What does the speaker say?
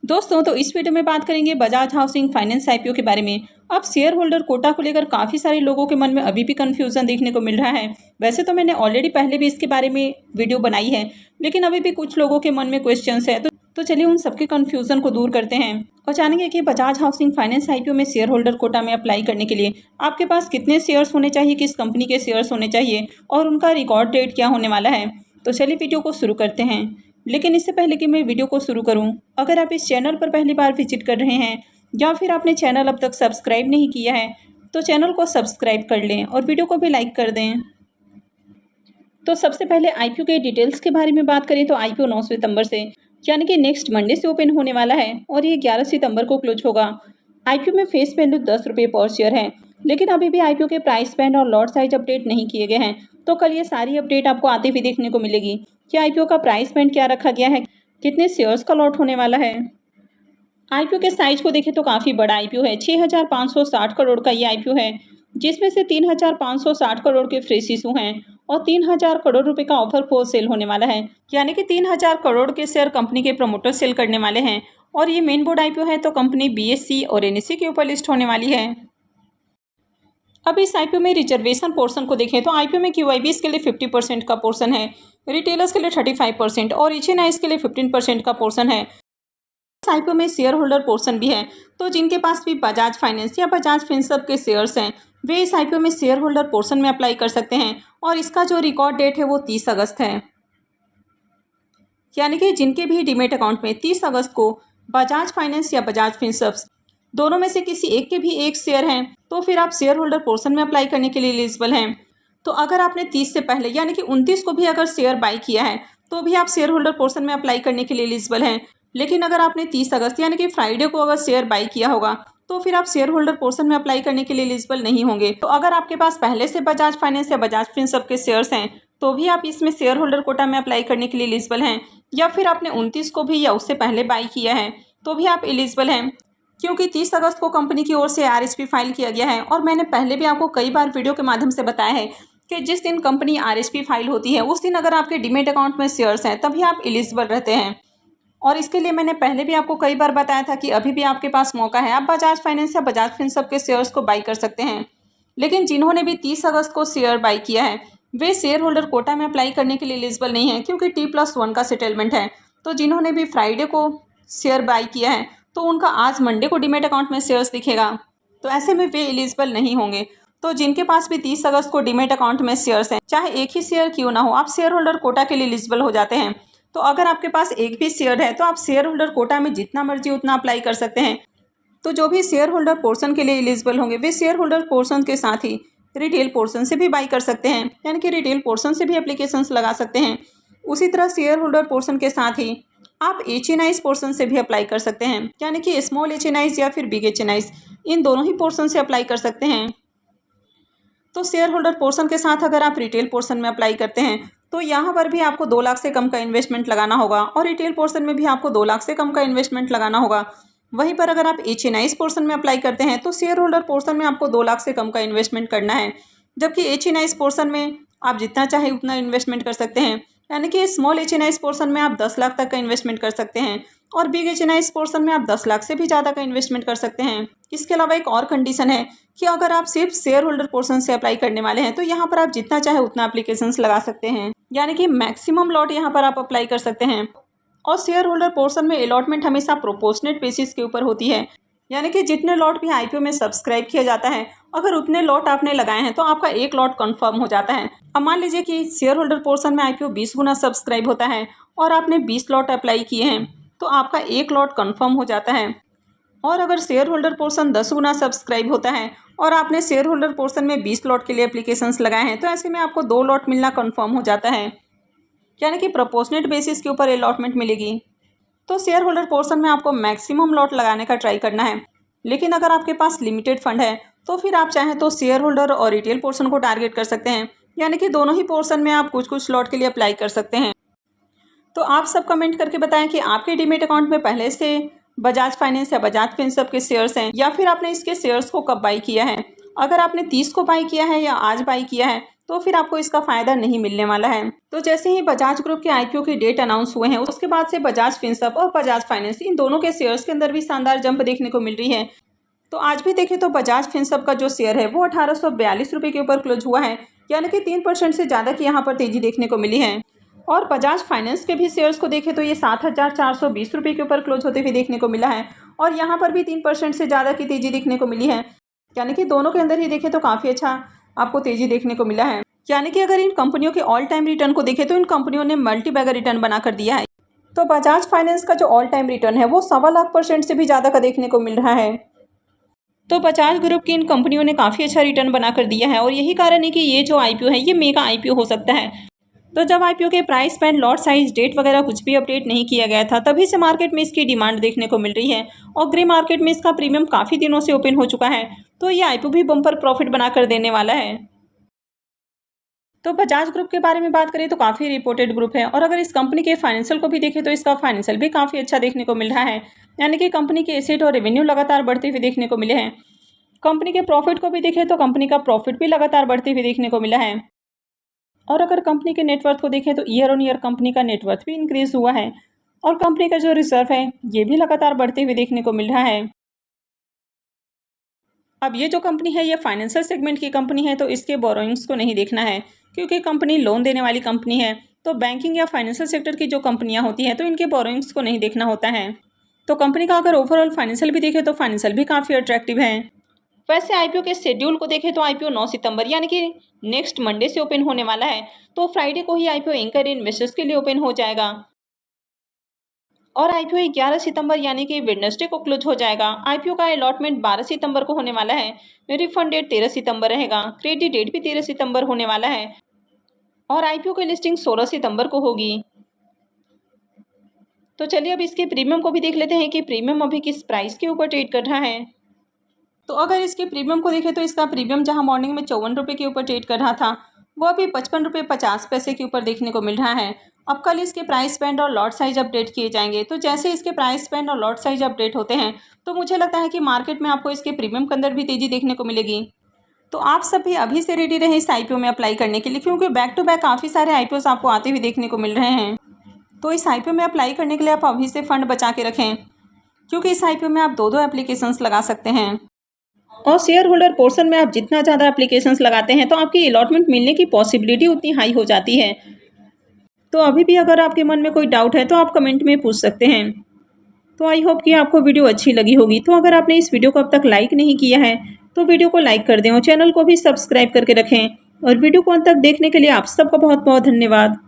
दोस्तों तो इस वीडियो में बात करेंगे बजाज हाउसिंग फाइनेंस आईपीओ के बारे में। अब शेयर होल्डर कोटा को लेकर काफ़ी सारे लोगों के मन में अभी भी कंफ्यूजन देखने को मिल रहा है। वैसे तो मैंने ऑलरेडी पहले भी इसके बारे में वीडियो बनाई है, लेकिन अभी भी कुछ लोगों के मन में क्वेश्चंस है। तो चलिए उन सबके कंफ्यूजन को दूर करते हैं और जानेंगे कि बजाज हाउसिंग फाइनेंस आईपीओ में शेयर होल्डर कोटा में अप्लाई करने के लिए आपके पास कितने शेयर्स होने चाहिए, किस कंपनी के शेयर्स होने चाहिए और उनका रिकॉर्ड डेट क्या होने वाला है। तो चलिए वीडियो को शुरू करते हैं। लेकिन इससे पहले कि मैं वीडियो को शुरू करूं, अगर आप इस चैनल पर पहली बार विजिट कर रहे हैं या फिर आपने चैनल अब तक सब्सक्राइब नहीं किया है तो चैनल को सब्सक्राइब कर लें और वीडियो को भी लाइक कर दें। तो सबसे पहले आईपीओ के डिटेल्स के बारे में बात करें तो आईपीओ 9 सितंबर से यानी कि नेक्स्ट मंडे से ओपन होने वाला है और ये 11 सितंबर को क्लोज होगा। आईपीओ में फेस वैल्यू 10 रुपये पर शेयर है, लेकिन अभी भी आईपीओ के प्राइस बैंड और लॉट साइज अपडेट नहीं किए गए हैं। तो कल ये सारी अपडेट आपको आती हुई देखने को मिलेगी कि आईपीओ का प्राइस बैंड क्या रखा गया है, कितने शेयर्स का लॉट होने वाला है। आईपीओ के साइज को देखें तो काफ़ी बड़ा आईपीओ है। 6,560 करोड़ का ये आईपीओ है, जिसमें से 3,560 करोड़ के फ्रेश इशू हैं और 3,000 करोड़ रुपए का ऑफर फॉर सेल होने वाला है, यानी कि 3,000 करोड़ के शेयर कंपनी के प्रमोटर सेल करने वाले हैं। और ये मेन बोर्ड आईपीओ है तो कंपनी बीएसई और एनएसई के ऊपर लिस्ट होने वाली है। अब इस आईपीओ में रिजर्वेशन पोर्शन को देखें तो आईपीओ में क्यूआईबीज के लिए 50% का पोर्शन है, रिटेलर्स के लिए 35% और एचएनआईज के लिए 15% का पोर्शन है। इस आईपीओ में शेयर होल्डर पोर्शन भी है, तो जिनके पास भी बजाज फाइनेंस या बजाज फिनसर्व के शेयर्स हैं वे इस आईपीओ में शेयर होल्डर पोर्शन में अप्लाई कर सकते हैं। और इसका जो रिकॉर्ड डेट है वो 30 अगस्त है, यानी कि जिनके भी डीमेट अकाउंट में 30 अगस्त को बजाज फाइनेंस या बजाज फिनसर्व दोनों में से किसी एक के भी एक शेयर हैं तो फिर आप शेयर होल्डर पोर्शन में अप्लाई करने के लिए एलिजिबल हैं। तो अगर आपने 30 से पहले यानी कि 29 को भी अगर शेयर बाई किया है तो भी आप शेयर होल्डर पोर्शन में अप्लाई करने के लिए एलिजिबल हैं। लेकिन अगर आपने 30 अगस्त यानी कि फ्राइडे को अगर शेयर बाई किया होगा तो फिर आप शेयर होल्डर पोर्शन में अप्लाई करने के लिए एलिजिबल नहीं होंगे। तो अगर आपके पास पहले से बजाज फाइनेंस या बजाज फिनसर्व के शेयर्स हैं तो भी आप इसमें शेयर होल्डर कोटा में अप्लाई करने के लिए एलिजिबल हैं, या फिर आपने 29 को भी या उससे पहले बाई किया है तो भी आप एलिजिबल हैं, क्योंकि 30 अगस्त को कंपनी की ओर से आरएसपी फाइल किया गया है। और मैंने पहले भी आपको कई बार वीडियो के माध्यम से बताया है कि जिस दिन कंपनी आरएसपी फाइल होती है उस दिन अगर आपके डीमेट अकाउंट में शेयर्स हैं तभी आप एलिजिबल रहते हैं। और इसके लिए मैंने पहले भी आपको कई बार बताया था कि अभी भी आपके पास मौका है, आप बजाज फाइनेंस या बजाज फिनसर्व के शेयर्स को बाई कर सकते हैं। लेकिन जिन्होंने भी 30 अगस्त को शेयर बाई किया है वे शेयर होल्डर कोटा में अप्लाई करने के लिए एलिजिबल नहीं है, क्योंकि T+1 का सेटलमेंट है। तो जिन्होंने भी फ्राइडे को शेयर बाई किया है तो उनका आज मंडे को डीमेट अकाउंट में शेयर्स दिखेगा, तो ऐसे में वे एलिजिबल नहीं होंगे। तो जिनके पास भी 30 अगस्त को डीमेट अकाउंट में शेयर्स हैं, चाहे एक ही शेयर क्यों ना हो, आप शेयर होल्डर कोटा के लिए एलिजिबल हो जाते हैं। तो अगर आपके पास एक भी शेयर है तो आप शेयर होल्डर कोटा में जितना मर्जी उतना अप्लाई कर सकते हैं। तो जो भी शेयर होल्डर पोर्शन के लिए एलिजिबल होंगे वे शेयर होल्डर पोर्शन के साथ ही रिटेल पोर्शन से भी बाई कर सकते हैं, यानी कि रिटेल पोर्शन से भी एप्लीकेशंस लगा सकते हैं। उसी तरह शेयर होल्डर पोर्शन के साथ ही आप एचएनआईज पोर्शन से भी अप्लाई कर सकते हैं, यानी कि स्मॉल एचएनआईज या फिर बिग एचएनआईज, इन दोनों ही पोर्शन से अप्लाई कर सकते हैं। तो शेयर होल्डर पोर्शन के साथ अगर आप रिटेल पोर्शन में अप्लाई करते हैं तो यहाँ पर भी आपको 2 लाख से कम का इन्वेस्टमेंट लगाना होगा और रिटेल पोर्शन में भी आपको 2 लाख से कम का इन्वेस्टमेंट लगाना होगा। वहीं पर अगर आप एचएनआईज पोर्शन में अप्लाई करते हैं तो शेयर होल्डर पोर्शन में आपको 2 लाख से कम का इन्वेस्टमेंट करना है, जबकि एचएनआईज पोर्शन में आप जितना चाहे उतना इन्वेस्टमेंट कर सकते हैं, यानी कि स्मॉल एचएनआईज पोर्शन में आप 10 लाख तक का इन्वेस्टमेंट कर सकते हैं और बिग एचएनआईज पोर्शन में आप 10 लाख से भी ज़्यादा का इन्वेस्टमेंट कर सकते हैं। इसके अलावा एक और कंडीशन है कि अगर आप सिर्फ शेयर होल्डर पोर्शन से अप्लाई करने वाले हैं तो यहाँ पर आप जितना चाहे उतना एप्लीकेशंस लगा सकते हैं, यानी कि मैक्सिमम लॉट यहाँ पर आप अप्लाई कर सकते हैं। और शेयर होल्डर पोर्शन में अलॉटमेंट हमेशा प्रोपोर्शनेट बेसिस के ऊपर होती है, यानी कि जितने लॉट भी आईपीओ में सब्सक्राइब किया जाता है अगर उतने लॉट आपने लगाए हैं तो आपका एक लॉट कंफर्म हो जाता है। अब मान लीजिए कि शेयर होल्डर पोर्शन में आईपीओ 20 गुना सब्सक्राइब होता है और आपने 20 लॉट अप्लाई किए हैं तो आपका एक लॉट कंफर्म हो जाता है। और अगर शेयर होल्डर पोर्शन 10 गुना सब्सक्राइब होता है और आपने शेयर होल्डर पोर्शन में 20 लॉट के लिए एप्लीकेशंस लगाए हैं तो ऐसे में आपको 2 लॉट मिलना कंफर्म हो जाता है, यानी कि प्रोपोर्शनेट बेसिस के ऊपर अलॉटमेंट मिलेगी। तो शेयर होल्डर पोर्शन में आपको मैक्सिमम लॉट लगाने का ट्राई करना है। लेकिन अगर आपके पास लिमिटेड फंड है तो फिर आप चाहें तो शेयर होल्डर और रिटेल पोर्शन को टारगेट कर सकते हैं, यानी कि दोनों ही पोर्शन में आप कुछ कुछ लॉट के लिए अप्लाई कर सकते हैं। तो आप सब कमेंट करके बताएं कि आपके डीमेट अकाउंट में पहले से बजाज फाइनेंस या बजाज फिनसर्व के शेयर्स हैं या फिर आपने इसके शेयर्स को कब बाई किया है। अगर आपने 30 को बाई किया है या आज बाई किया है तो फिर आपको इसका फ़ायदा नहीं मिलने वाला है। तो जैसे ही बजाज ग्रुप के आईपीओ की डेट अनाउंस हुए हैं, उसके बाद से बजाज फिनसर्व और बजाज फाइनेंस इन दोनों के शेयर्स के अंदर भी शानदार जंप देखने को मिल रही है। तो आज भी देखें तो बजाज फिनसर्व का जो शेयर है वो 1842 रुपये के ऊपर क्लोज हुआ है, यानी कि 3% से ज़्यादा की यहाँ पर तेजी देखने को मिली है। और बजाज फाइनेंस के भी शेयर्स को देखें तो ये 7420 रुपये के ऊपर क्लोज होते हुए देखने को मिला है, और यहाँ पर भी 3% से ज़्यादा की तेजी देखने को मिली है, यानी कि दोनों के अंदर ही देखें तो काफ़ी अच्छा आपको तेजी देखने को मिला है। यानी कि अगर इन कंपनियों के ऑल टाइम रिटर्न को देखें तो इन कंपनियों ने मल्टी बैगर रिटर्न बनाकर दिया है। तो बजाज फाइनेंस का जो ऑल टाइम रिटर्न है वो 1.25% से भी ज़्यादा का देखने को मिल रहा है। तो बजाज ग्रुप की इन कंपनियों ने काफ़ी अच्छा रिटर्न बनाकर दिया है, और यही कारण है कि ये जो आईपीओ है ये मेगा आईपीओ हो सकता है। तो जब आईपीओ के price band, lot size, date वगैरह कुछ भी अपडेट नहीं किया गया था, तभी से मार्केट में इसकी डिमांड देखने को मिल रही है, और ग्रे मार्केट में इसका प्रीमियम काफ़ी दिनों से ओपन हो चुका है। तो ये आईपीओ भी बम्पर प्रॉफिट बनाकर देने वाला है। तो बजाज ग्रुप के बारे में बात करें तो काफ़ी रिपोर्टेड ग्रुप है, और अगर इस कंपनी के फाइनेंशियल को भी देखें तो इसका फाइनेंशियल भी काफ़ी अच्छा देखने को मिल रहा है, यानी कि कंपनी के एसेट और रेवेन्यू लगातार बढ़ते हुए देखने को मिले हैं। कंपनी के प्रॉफिट को भी देखें तो कंपनी का प्रॉफिट भी लगातार बढ़ते हुए देखने को मिला है, और अगर कंपनी के नेटवर्थ को देखें तो ईयर ऑन ईयर कंपनी का नेटवर्थ भी इंक्रीज हुआ है, और कंपनी का जो रिजर्व है ये भी लगातार बढ़ते हुए देखने को मिल रहा है। अब ये जो कंपनी है ये फाइनेंशियल सेगमेंट की कंपनी है, तो इसके बोरोइंग्स को नहीं देखना है, क्योंकि कंपनी लोन देने वाली कंपनी है। तो बैंकिंग या फाइनेंशियल सेक्टर की जो कंपनियां होती हैं तो इनके बोरोइंग्स को नहीं देखना होता है। तो कंपनी का अगर ओवरऑल फाइनेंशियल भी देखें तो फाइनेंशियल भी काफ़ी अट्रैक्टिव है। वैसे आईपीओ के शेड्यूल को देखें तो आईपीओ 9 सितंबर यानी कि नेक्स्ट मंडे से ओपन होने वाला है। तो फ्राइडे को ही आईपीओ एंकर इन्वेस्टर्स के लिए ओपन हो जाएगा, और आईपीओ 11 सितंबर यानी कि वेडनेसडे को क्लोज हो जाएगा। आईपीओ का अलॉटमेंट 12 सितंबर को होने वाला है। रिफंड डेट 13 सितंबर रहेगा। क्रेडिट डेट भी 13 सितंबर होने वाला है, और आईपीओ की लिस्टिंग 16 सितंबर को होगी। तो चलिए अब इसके प्रीमियम को भी देख लेते हैं कि प्रीमियम अभी किस प्राइस के ऊपर ट्रेड कर रहा है। तो अगर इसके प्रीमियम को देखें तो इसका प्रीमियम जहां मॉर्निंग में 54 रुपये के ऊपर ट्रेड कर रहा था, वो अभी 55 रुपये 50 पैसे के ऊपर देखने को मिल रहा है। अब कल इसके प्राइस बैंड और लॉट साइज अपडेट किए जाएंगे, तो जैसे इसके प्राइस बैंड और लॉट साइज अपडेट होते हैं तो मुझे लगता है कि मार्केट में आपको इसके प्रीमियम के अंदर भी तेजी देखने को मिलेगी। तो आप सब भी अभी से रेडी रहें इस आईपीओ में अप्लाई करने के लिए, क्योंकि बैक टू बैक काफ़ी सारे आईपीओ आपको आते हुए देखने को मिल रहे हैं। तो इस आईपीओ में अप्लाई करने के लिए आप अभी से फंड बचा के रखें, क्योंकि इस आईपीओ में आप दो एप्लीकेशंस लगा सकते हैं, और शेयर होल्डर पोर्शन में आप जितना ज़्यादा एप्लीकेशंस लगाते हैं तो आपकी अलॉटमेंट मिलने की पॉसिबिलिटी उतनी हाई हो जाती है। तो अभी भी अगर आपके मन में कोई डाउट है तो आप कमेंट में पूछ सकते हैं। तो आई होप कि आपको वीडियो अच्छी लगी होगी। तो अगर आपने इस वीडियो को अब तक लाइक नहीं किया है तो वीडियो को लाइक कर दें, और चैनल को भी सब्सक्राइब करके रखें, और वीडियो को अंत तक देखने के लिए आप सबका बहुत बहुत धन्यवाद।